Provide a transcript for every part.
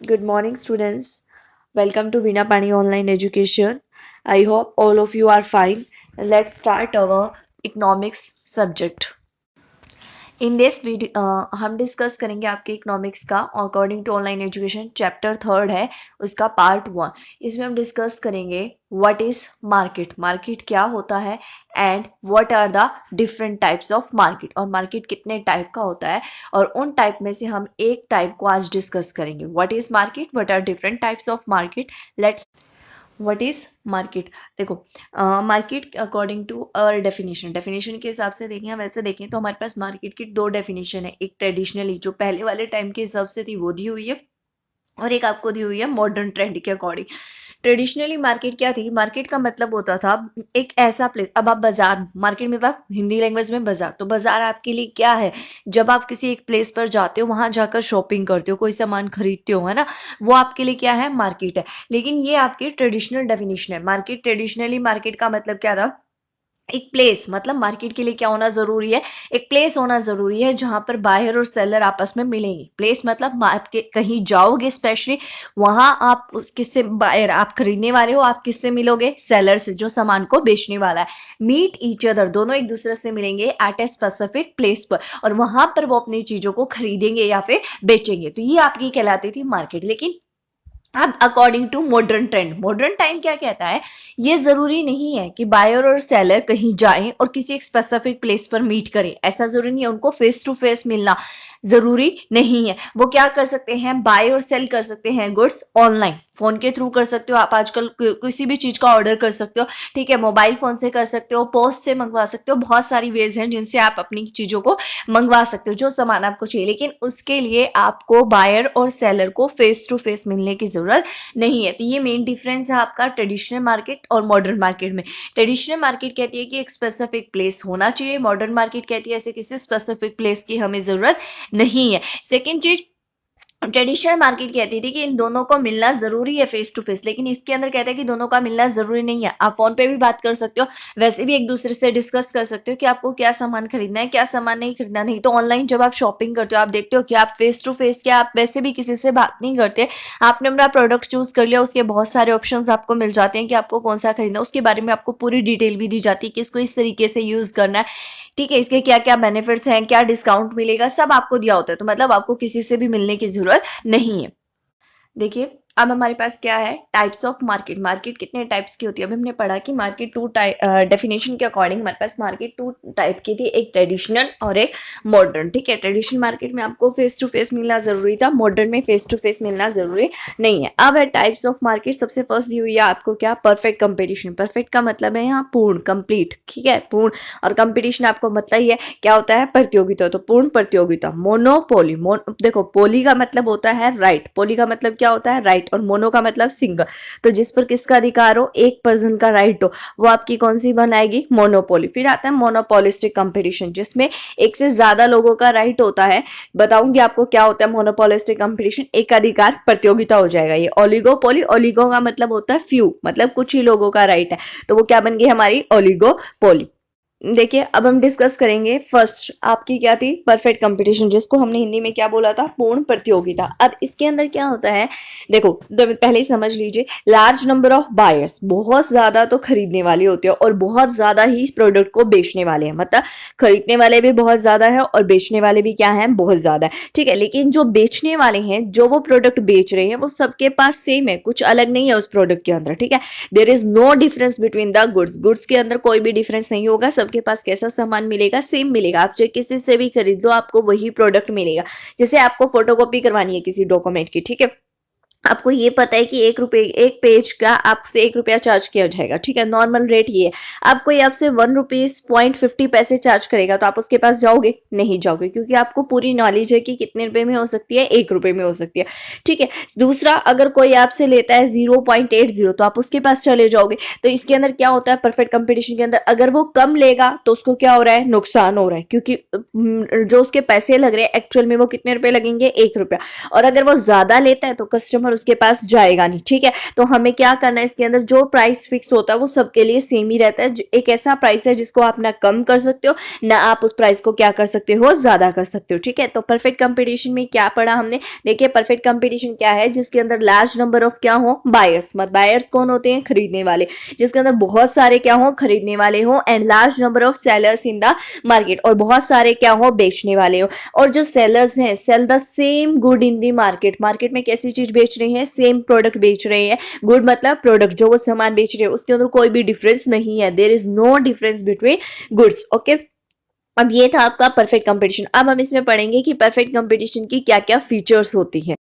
Good morning, students. Welcome to Veena Pani Online Education. I hope all of you are fine. Let's start our economics subject. In this video हम discuss करेंगे आपके economics का according to online education chapter 3 है उसका part 1। इसमें हम discuss करेंगे what is market, market क्या होता है and what are the different types of market, और मार्केट कितने टाइप का होता है और उन टाइप में से हम एक टाइप को आज डिस्कस करेंगे। What is market, what are different types of market. Let's what is market. देखो market according to our definition, definition के हिसाब से देखें, हम ऐसे देखें तो हमारे पास मार्केट की दो डेफिनेशन है। एक ट्रेडिशनली जो पहले वाले टाइम के हिसाब से थी वो दी हुई है, और एक आपको दी हुई है मॉडर्न ट्रेंड के अकॉर्डिंग। ट्रेडिशनली मार्केट क्या थी, मार्केट का मतलब होता था एक ऐसा प्लेस। अब आप बाजार, मार्केट मतलब हिंदी लैंग्वेज में बाजार, तो बाजार आपके लिए क्या है, जब आप किसी एक प्लेस पर जाते हो, वहां जाकर शॉपिंग करते हो, कोई सामान खरीदते हो, है ना, वो आपके लिए क्या है, मार्केट है। लेकिन ये आपकी ट्रेडिशनल डेफिनेशन है। मार्केट, ट्रेडिशनली मार्केट का मतलब क्या था, एक प्लेस, मतलब मार्केट के लिए क्या होना जरूरी है, एक प्लेस होना जरूरी है जहां पर बायर और सेलर आपस में मिलेंगे। प्लेस मतलब आपके कहीं जाओगे स्पेशली, वहां आप उस किससे, बायर आप खरीदने वाले हो, आप किससे मिलोगे, सेलर से जो सामान को बेचने वाला है। मीट ईच अदर, दोनों एक दूसरे से मिलेंगे एट ए स्पेसिफिक प्लेस पर, और वहां पर वो अपनी चीजों को खरीदेंगे या फिर बेचेंगे। तो ये आपकी कहलाती थी मार्केट। लेकिन अब according to modern trend, modern time क्या कहता है, ये जरूरी नहीं है कि बायर और सेलर कहीं जाएं और किसी एक स्पेसिफिक प्लेस पर मीट करें। ऐसा जरूरी नहीं है, उनको फेस टू फेस मिलना जरूरी नहीं है। वो क्या कर सकते हैं, बाय और सेल कर सकते हैं गुड्स ऑनलाइन, फोन के थ्रू कर सकते हो। आप आजकल किसी भी चीज का ऑर्डर कर सकते हो, ठीक है, मोबाइल फोन से कर सकते हो, पोस्ट से मंगवा सकते हो। बहुत सारी वेज हैं जिनसे आप अपनी चीजों को मंगवा सकते हो, जो सामान आपको चाहिए। लेकिन उसके लिए आपको बायर और सेलर को फेस टू फेस मिलने की जरूरत नहीं है। तो ये मेन डिफरेंस है आपका ट्रेडिशनल मार्केट और मॉडर्न मार्केट में। ट्रेडिशनल मार्केट कहती है कि एक स्पेसिफिक प्लेस होना चाहिए, मॉडर्न मार्केट कहती है ऐसे किसी स्पेसिफिक प्लेस की हमें जरूरत नहीं है। सेकेंड चीज, ट्रेडिशनल मार्केट कहती थी कि इन दोनों को मिलना जरूरी है फेस टू फेस, लेकिन इसके अंदर कहते हैं कि दोनों का मिलना जरूरी नहीं है। आप फोन पे भी बात कर सकते हो, वैसे भी एक दूसरे से डिस्कस कर सकते हो कि आपको क्या सामान खरीदना है, क्या सामान नहीं खरीदना। नहीं तो ऑनलाइन जब आप शॉपिंग करते हो, आप देखते हो कि आप फेस टू फेस, क्या आप वैसे भी किसी से बात नहीं करते। आपने अपना प्रोडक्ट चूज कर लिया, उसके बहुत सारे ऑप्शन आपको मिल जाते हैं कि आपको कौन सा खरीदना है, उसके बारे में आपको पूरी डिटेल भी दी जाती है कि इसको इस तरीके से यूज करना है, ठीक है, इसके क्या क्या बेनिफिट्स हैं, क्या डिस्काउंट मिलेगा, सब आपको दिया होता है। तो मतलब आपको किसी से भी मिलने की जरूरत नहीं है। देखिए अब हमारे पास क्या है, टाइप्स ऑफ मार्केट। मार्केट कितने टाइप्स की होती है, अभी हमने पढ़ा कि मार्केट टू टाइप, डेफिनेशन के अकॉर्डिंग हमारे पास मार्केट टू टाइप की थी, एक ट्रेडिशनल और एक मॉडर्न। ठीक है, ट्रेडिशनल मार्केट में आपको फेस टू फेस मिलना जरूरी था, मॉडर्न में फेस टू फेस मिलना जरूरी नहीं है। अब है टाइप्स ऑफ मार्केट। सबसे फर्स्ट दी हुई है आपको क्या, परफेक्ट कंपटीशन। परफेक्ट का मतलब है यहाँ पूर्ण, कंप्लीट, ठीक है, पूर्ण। और कंपटीशन आपको मतलब ही है क्या होता है, प्रतियोगिता, तो पूर्ण प्रतियोगिता। मोनोपोली, देखो पोली का मतलब होता है राइट, पोली का मतलब क्या होता है, राइट, और मोनो का मतलब सिंगल। तो जिस पर किसका अधिकार हो, एक पर्सन का राइट हो, वो आपकी कौन सी बनाएगी, मोनोपोली। फिर आता है मोनोपोलिस्टिक कंपटीशन, जिसमें एक से ज्यादा लोगों का राइट होता है। बताऊंगी आपको क्या होता है मोनोपोलिस्टिक कंपटीशन, एक अधिकार प्रतियोगिता हो जाएगा ये। ओलिगोपोली, ओलिगो का मतलब होता है फ्यू, मतलब कुछ ही लोगों का राइट है, तो वो क्या बन गई हमारी, ओलिगोपोली। देखिए अब हम डिस्कस करेंगे फर्स्ट आपकी क्या थी, परफेक्ट कंपटीशन, जिसको हमने हिंदी में क्या बोला था, पूर्ण प्रतियोगिता। अब इसके अंदर क्या होता है, देखो तो पहले ही समझ लीजिए, लार्ज नंबर ऑफ बायर्स, बहुत ज्यादा तो खरीदने वाले होते हैं और बहुत ज्यादा ही इस प्रोडक्ट को बेचने वाले हैं। मतलब खरीदने वाले भी बहुत ज्यादा है और बेचने वाले भी क्या है, बहुत ज्यादा है, ठीक है। लेकिन जो बेचने वाले हैं, जो वो प्रोडक्ट बेच रहे हैं, वो सबके पास सेम है, कुछ अलग नहीं है उस प्रोडक्ट के अंदर, ठीक है। There is no difference between the goods, goods के अंदर कोई भी डिफरेंस नहीं होगा, सबके पास कैसा सामान मिलेगा, सेम मिलेगा। आप चाहे किसी से भी खरीद लो, आपको वही प्रोडक्ट मिलेगा। जैसे आपको फोटोकॉपी करवानी है किसी डॉक्यूमेंट की, ठीक है, आपको ये पता है कि 1 रुपए, एक पेज का आपसे 1 रुपया चार्ज किया जाएगा, ठीक है, नॉर्मल रेट ये है। आप कोई आपसे ₹1.50 चार्ज करेगा, तो आप उसके पास जाओगे, नहीं जाओगे, क्योंकि आपको पूरी नॉलेज है कि कितने रुपए में हो सकती है, 1 रुपए में हो सकती है, ठीक है। दूसरा, अगर कोई आपसे लेता है 0.80, तो आप उसके पास चले जाओगे। तो इसके अंदर क्या होता है, परफेक्ट कंपटीशन के अंदर, अगर वो कम लेगा तो उसको क्या हो रहा है, नुकसान हो रहा है, क्योंकि जो उसके पैसे लग रहे हैं एक्चुअल में वो कितने रुपए लगेंगे, 1 रुपया। और अगर वो ज्यादा लेता है तो कस्टमर कस्टमर उसके पास जाएगा नहीं, ठीक है। तो हमें क्या करना है, इसके अंदर जो प्राइस फिक्स होता है वो सबके लिए सेम ही रहता है। एक ऐसा प्राइस है जिसको आप ना कम कर सकते हो ना आप उस प्राइस को क्या कर सकते हो, ज्यादा कर सकते हो, ठीक है। तो परफेक्ट कंपटीशन में क्या पढ़ा हमने, देखिए परफेक्ट कंपटीशन क्या है, जिसके अंदर लार्ज नंबर ऑफ क्या हो, बायर्स। मत बायर्स कौन होते हैं, खरीदने वाले, जिसके अंदर बहुत सारे क्या हो, खरीदने वाले हो, and large number of sellers in the market, और बहुत सारे क्या हो, बेचने वाले हो। और जो सेलर्स हैं, sell the same good in the market, market में कैसी चीज बेच रहे हैं, सेम प्रोडक्ट बेच रहे हैं। गुड मतलब प्रोडक्ट, जो वो सामान बेच रहे हैं उसके अंदर कोई भी डिफरेंस नहीं है, there is no difference between goods, okay. अब ये था आपका परफेक्ट कंपटीशन। अब हम इसमें पढ़ेंगे कि परफेक्ट कंपटीशन की क्या क्या फीचर्स होती हैं।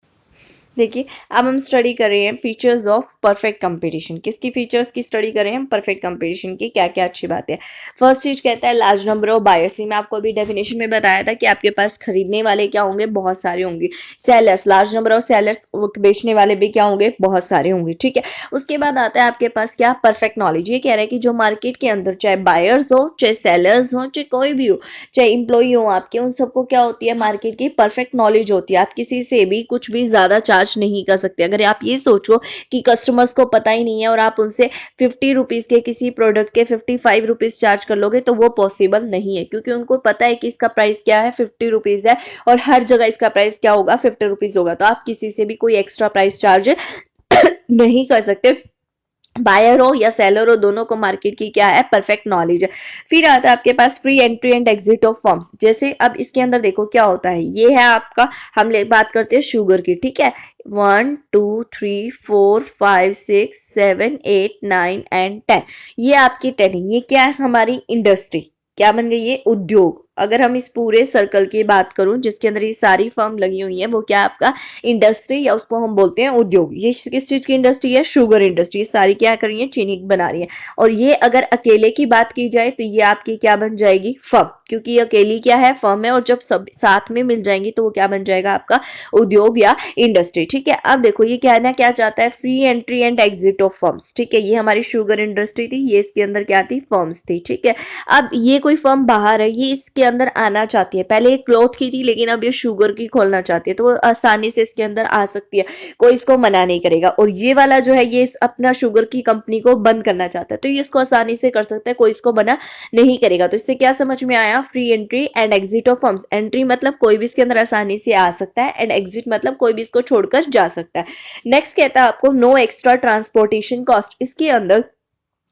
देखिए अब हम स्टडी कर रहे हैं फीचर्स ऑफ परफेक्ट कंपटीशन। किसकी फीचर्स की स्टडी कर रहे हैं, परफेक्ट कंपटीशन की क्या क्या अच्छी बात है। फर्स्ट चीज कहता है लार्ज नंबर ऑफ बायर्स। मैं आपको अभी डेफिनेशन में बताया था कि आपके पास खरीदने वाले क्या होंगे, बहुत सारे होंगे। Sellers, large number of sellers, बेचने वाले भी क्या होंगे, बहुत सारे होंगे, ठीक है। उसके बाद आता है आपके पास क्या, परफेक्ट नॉलेज। ये कह रहा है कि जो मार्केट के अंदर चाहे बायर्स हो, चाहे सेलर्स हो, चाहे कोई भी हो, चाहे इंप्लॉई हो आपके, उन सबको क्या होती है, मार्केट की परफेक्ट नॉलेज होती है। आप किसी से भी कुछ भी ज्यादा चार्ज नहीं कर सकते। अगर आप ये सोचो कि कस्टमर्स को पता ही नहीं है और आप उनसे 50 रुपीज के किसी प्रोडक्ट के 55 रुपीज चार्ज कर लोगे, तो वो पॉसिबल नहीं है, क्योंकि उनको पता है कि इसका प्राइस क्या है, 50 रुपीज है, और हर जगह इसका प्राइस क्या होगा, 50 रुपीज होगा। तो आप किसी से भी कोई एक्स्ट्रा प्राइस चार्ज नहीं कर सकते। बायर हो या सेलर हो, दोनों को मार्केट की क्या है, परफेक्ट नॉलेज है। फिर आता है आपके पास free entry and exit of firms. जैसे अब इसके अंदर देखो क्या होता है, ये है आपका, हम बात करते हैं शुगर की, ठीक है। 1 2 3 4 5 6 7 8 9 एंड 10, ये आपकी 10 है। ये क्या है, हमारी इंडस्ट्री, क्या बन गई, ये उद्योग। अगर हम इस पूरे सर्कल की बात करूं जिसके अंदर ये सारी फर्म लगी हुई है, वो क्या आपका इंडस्ट्री, या उसको हम बोलते हैं उद्योग। ये किस चीज की इंडस्ट्री है, शुगर इंडस्ट्री। सारी क्या कर रही है, चीनी बना रही है। और ये अगर अकेले की बात की जाए तो ये आपकी क्या बन जाएगी, फर्म, क्योंकि ये अकेली क्या है, फर्म है। और जब सब साथ में मिल जाएंगी तो वो क्या बन जाएगा, आपका उद्योग या इंडस्ट्री, ठीक है। अब देखो ये क्या ना, क्या चाहता है, free entry and exit of firms, ठीक है। ये हमारी शुगर इंडस्ट्री थी, ये इसके अंदर क्या थी, फर्म्स थी, ठीक है। अब ये कोई फर्म बाहर है, ये इसके अंदर आना चाहती है। पहले एक क्लॉथ की थी, लेकिन अब ये शुगर की खोलना चाहती है, तो वो आसानी से इसके अंदर आ सकती है, कोई इसको मना नहीं करेगा। और ये वाला जो है, ये अपना शुगर की कंपनी को बंद करना चाहता है, तो ये इसको आसानी से कर सकता है, कोई इसको मना नहीं करेगा। तो इससे क्या समझ में आया, free entry and exit of firms. Entry मतलब कोई भी इसके अंदर आसानी से आ सकता है, एंड एग्जिट मतलब कोई भी इसको छोड़कर जा सकता है। नेक्स्ट कहता है आपको नो एक्स्ट्रा ट्रांसपोर्टेशन कॉस्ट। इसके अंदर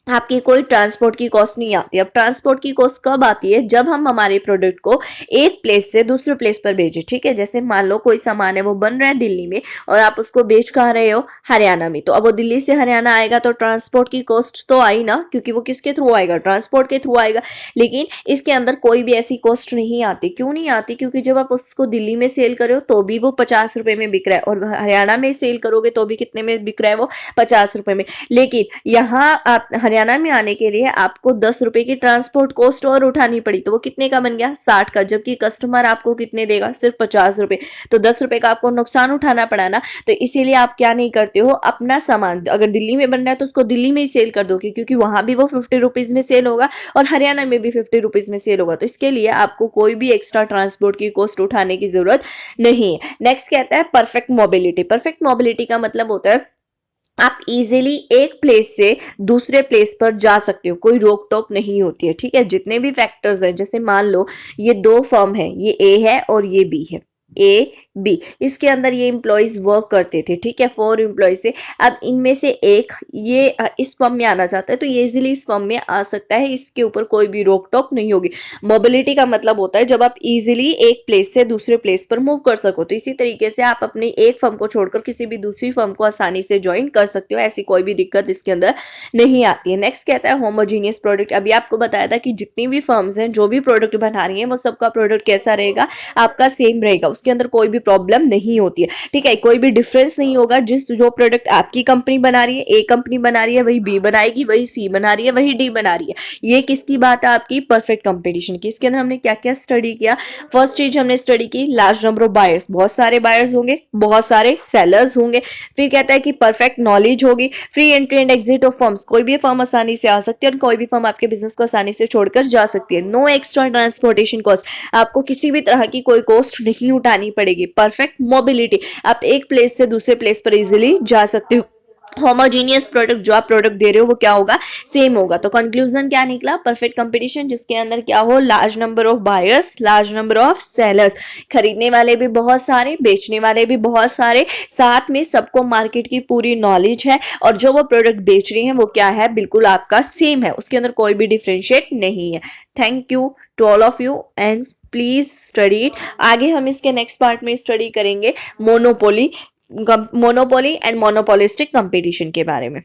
आपकी कोई ट्रांसपोर्ट की कॉस्ट नहीं आती। अब ट्रांसपोर्ट की कॉस्ट कब आती है, जब हम हमारे प्रोडक्ट को एक प्लेस से दूसरे प्लेस पर भेजें, ठीक है। जैसे मान लो कोई सामान है, वो बन रहा है दिल्ली में, और आप उसको बेच कहाँ रहे हो, हरियाणा में। तो अब वो दिल्ली से हरियाणा आएगा, तो ट्रांसपोर्ट की कॉस्ट तो आई ना, क्योंकि वो किसके थ्रू आएगा, ट्रांसपोर्ट के थ्रू आएगा। लेकिन इसके अंदर कोई भी ऐसी कॉस्ट नहीं आती। क्यों नहीं आती, क्योंकि जब आप उसको दिल्ली में सेल कर रहे हो तो भी वो 50 रुपए में बिक रहा है, और हरियाणा में सेल करोगे तो भी कितने में बिक रहा है, वो 50 रुपए में। लेकिन यहाँ आप हरियाणा में आने के लिए आपको 10 रुपए की ट्रांसपोर्ट कॉस्ट और उठानी पड़ी, तो वो कितने का बन गया, 60 का। जबकि कस्टमर आपको कितने देगा, सिर्फ 50 रुपए। तो 10 रुपए का आपको नुकसान उठाना पड़ा ना। तो इसीलिए आप क्या नहीं करते हो, अपना सामान अगर दिल्ली में बन रहा है तो उसको दिल्ली में ही सेल कर दोगे, क्योंकि वहां भी वो 50 रुपीज में सेल होगा और हरियाणा में भी 50 रुपीज में सेल होगा। तो इसके लिए आपको कोई भी एक्स्ट्रा ट्रांसपोर्ट की कॉस्ट उठाने की जरूरत नहीं है। नेक्स्ट कहता है परफेक्ट मोबिलिटी। परफेक्ट मोबिलिटी का मतलब होता है आप इजीली एक प्लेस से दूसरे प्लेस पर जा सकते हो, कोई रोक टोक नहीं होती है, ठीक है। जितने भी फैक्टर्स हैं, जैसे मान लो ये दो फर्म है, ये ए है और ये बी है, ए बी, इसके अंदर ये एम्प्लॉयज वर्क करते थे, ठीक है, 4 एम्प्लॉयज से। अब इनमें से एक ये इस फर्म में आना चाहता है, तो ये इजीली इस फर्म में आ सकता है, इसके ऊपर कोई भी रोक टोक नहीं होगी। मोबिलिटी का मतलब होता है जब आप इजीली एक प्लेस से दूसरे प्लेस पर मूव कर सको। तो इसी तरीके से आप अपनी एक फर्म को छोड़कर किसी भी दूसरी फर्म को आसानी से ज्वाइन कर सकते हो, ऐसी कोई भी दिक्कत इसके अंदर नहीं आती है। नेक्स्ट कहता है होमोजीनियस प्रोडक्ट। अभी आपको बताया था कि जितनी भी फर्म्स हैं जो भी प्रोडक्ट बना रही हैं, वो सबका प्रोडक्ट कैसा रहेगा, आपका सेम रहेगा, उसके अंदर कोई भी प्रॉब्लम नहीं होती है, ठीक है। कोई भी डिफरेंस नहीं होगा। जो प्रोडक्ट आपकी कंपनी बना रही है, ए कंपनी बना रही है, वही बी बनाएगी, वही सी बना रही है, वही डी बना रही है। ये किसकी बात है, आपकी परफेक्ट कंपटीशन की। इसके अंदर हमने क्या क्या स्टडी किया। फर्स्ट चीज हमने स्टडी की लार्ज नंबर ऑफ बायर्स, बहुत सारे बायर्स होंगे, बहुत सारे सेलर्स होंगे। फिर कहता है कि परफेक्ट नॉलेज होगी। Free entry and exit of firms, कोई भी फर्म आसानी से आ सकती है और कोई भी फर्म आपके बिजनेस को आसानी से छोड़कर जा सकती है। नो एक्स्ट्रा ट्रांसपोर्टेशन कॉस्ट, आपको किसी भी तरह की कोई कॉस्ट नहीं उठानी पड़ेगी। परफेक्ट मोबिलिटी, आप एक प्लेस से दूसरे प्लेस पर इजिली जा सकते हो। होमोजीनियस प्रोडक्ट, जो आप प्रोडक्ट दे रहे हो वो क्या होगा, सेम होगा। तो कंक्लूजन क्या निकला, परफेक्ट कंपटीशन जिसके अंदर क्या हो, large number of buyers, large number of sellers, खरीदने वाले भी बहुत सारे, बेचने वाले भी बहुत सारे, साथ में सबको मार्केट की पूरी नॉलेज है, और जो वो प्रोडक्ट बेच रही है वो क्या है, बिल्कुल आपका सेम है, उसके अंदर कोई भी डिफ्रेंशिएट नहीं है। Thank you to all of you and please study it. आगे हम इसके नेक्स्ट पार्ट में स्टडी करेंगे मोनोपोली एंड मोनोपोलिस्टिक कंपटीशन के बारे में।